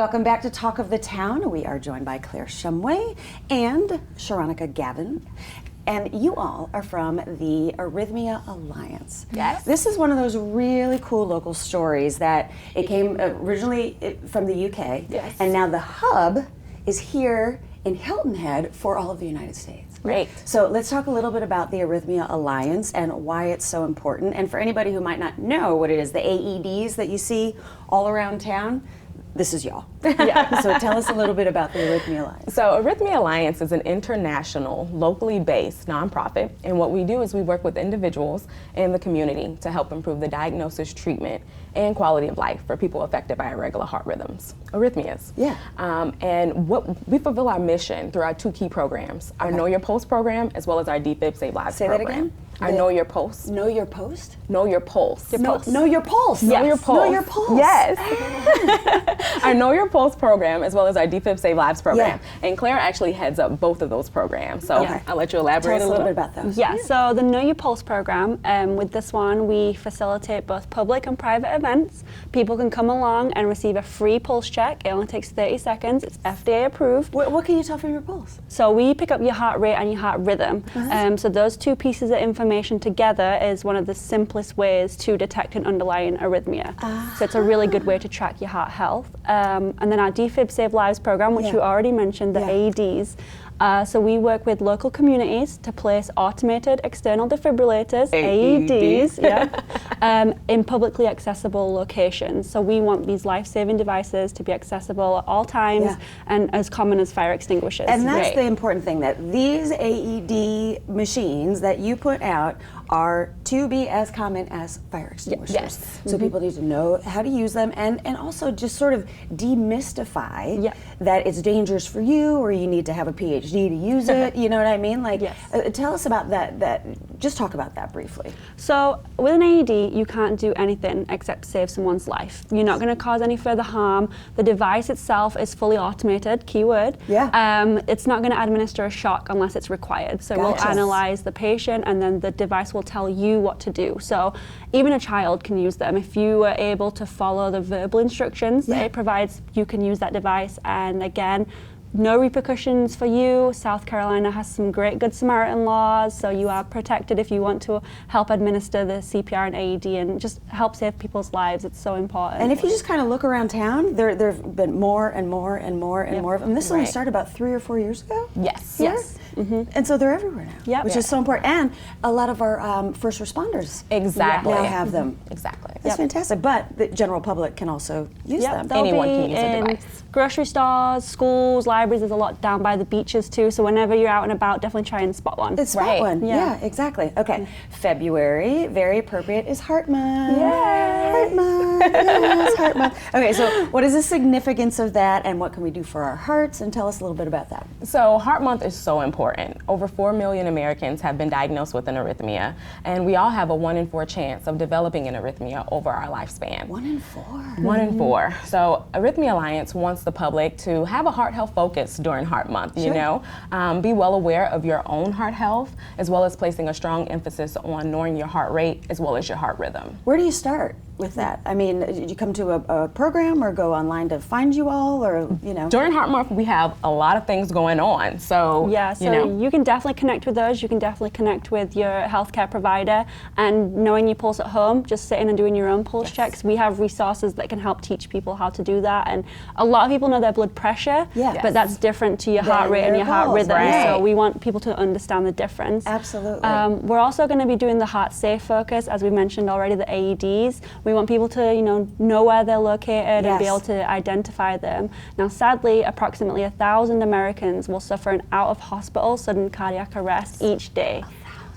Welcome back to Talk of the Town. We are joined by Clare Shumway and Sharonica Gavin. And you all are from the Arrhythmia Alliance. Yes. This is one of those really cool local stories that it came originally from the UK. Yes. And now the hub is here in Hilton Head for all of the United States. Great. So let's talk a little bit about the Arrhythmia Alliance and why it's so important. And for anybody who might not know what it is, the AEDs that you see all around town, this is y'all. Yeah. So tell us a little bit about the Arrhythmia Alliance. So Arrhythmia Alliance is an international, locally based nonprofit, and what we do is we work with individuals in the community to help improve the diagnosis, treatment, and quality of life for people affected by irregular heart rhythms, arrhythmias. Yeah. And what we fulfill our mission through our two key programs, our Know Your Pulse program, as well as our DFib Save Lives Say program. that again? Our Know Your Pulse. Know your post? Know Your Pulse. Know your pulse. Know Your Pulse. Know your pulse. Yes. Our Know Your Pulse program, as well as our DFib Save Lives program. Yeah. And Claire actually heads up both of those programs. So Okay. I'll let you Tell elaborate us a little bit about those. Yeah, so the Know Your Pulse program, with this one we facilitate both public and private events. People can come along and receive a free pulse check. It only takes 30 seconds. It's FDA approved. What can you tell from your pulse? So we pick up your heart rate and your heart rhythm. So those two pieces of information together is one of the simplest ways to detect an underlying arrhythmia. So it's a really good way to track your heart health. And then our DFib Save Lives program, which you already mentioned, the AEDs. So we work with local communities to place automated external defibrillators, AEDs, in publicly accessible locations. So we want these life-saving devices to be accessible at all times and as common as fire extinguishers. And that's the important thing, that these AED machines that you put out are to be as common as fire extinguishers. Yes. So people need to know how to use them and also just sort of demystify that it's dangerous for you or you need to have a PhD to use it, you know what I mean? Like, tell us about that, just talk about that briefly. So with an AED, you can't do anything except save someone's life. You're not going to cause any further harm. The device itself is fully automated, keyword. It's not going to administer a shock unless it's required. So we'll analyze the patient and then the device will tell you what to do. So even a child can use them. If you are able to follow the verbal instructions that it provides, you can use that device. And again, no repercussions for you. South Carolina has some great Good Samaritan laws, so you are protected if you want to help administer the CPR and AED and just help save people's lives. It's so important. And if you just kind of look around town, there have been more and more and more and more of them. This only started about 3 or 4 years ago? Yes. Yes. And so they're everywhere now, which is so important. And a lot of our first responders now have them. Exactly. That's fantastic. But the general public can also use them. Anyone can use a device. Grocery stores, schools, libraries. There's a lot down by the beaches too. So whenever you're out and about, definitely try and spot one. Spot one. Yeah, exactly. Okay. February, very appropriate, is Heart Month. Yay! Heart Month. Yes, Heart Month. Okay, so what is the significance of that and what can we do for our hearts? And tell us a little bit about that. So Heart Month is so important. Over 4 million Americans have been diagnosed with an arrhythmia, and we all have a 1 in 4 chance of developing an arrhythmia over our lifespan. 1 in 4? 1 in 4. So Arrhythmia Alliance wants the public to have a heart health focus during Heart Month, you know. Be well aware of your own heart health, as well as placing a strong emphasis on knowing your heart rate as well as your heart rhythm. Where do you start with that? I mean, did you come to a program or go online to find you all, or, you know? During Heart Month, we have a lot of things going on. So, you can definitely connect with us. You can definitely connect with your healthcare provider, and knowing your pulse at home, just sitting and doing your own pulse checks. We have resources that can help teach people how to do that. And a lot of people know their blood pressure, but that's different to your heart rate and your heart rhythm. So we want people to understand the difference. Absolutely. We're also going to be doing the heart safe focus, as we mentioned already, the AEDs. We want people to, know where they're located and be able to identify them. Now, sadly, approximately 1,000 Americans will suffer an out-of-hospital sudden cardiac arrest each day.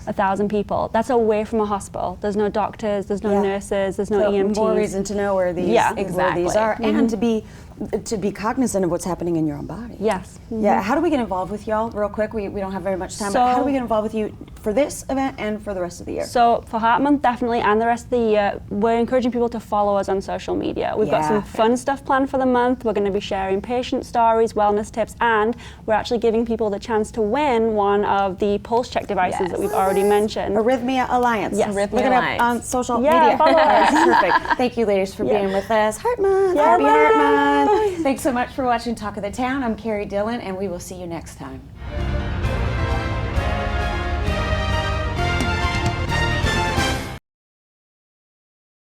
1,000 people. That's away from a hospital. There's no doctors, there's no nurses, there's no EMTs. More reason to know where these, where these are, and to be cognizant of what's happening in your own body. Yes. Yeah. How do we get involved with y'all, real quick? We don't have very much time, but how do we get involved with you for this event and for the rest of the year? So for Heart Month, definitely, and the rest of the year, we're encouraging people to follow us on social media. We've got some fun stuff planned for the month. We're going to be sharing patient stories, wellness tips, and we're actually giving people the chance to win one of the pulse check devices that we've already mentioned. Arrhythmia Alliance. Yes. Look it up on social media. Follow us. Perfect. Thank you, ladies, for being with us. Heart Month. Yeah, Happy Heart Month. Thanks so much for watching Talk of the Town. I'm Carrie Dillon, and we will see you next time.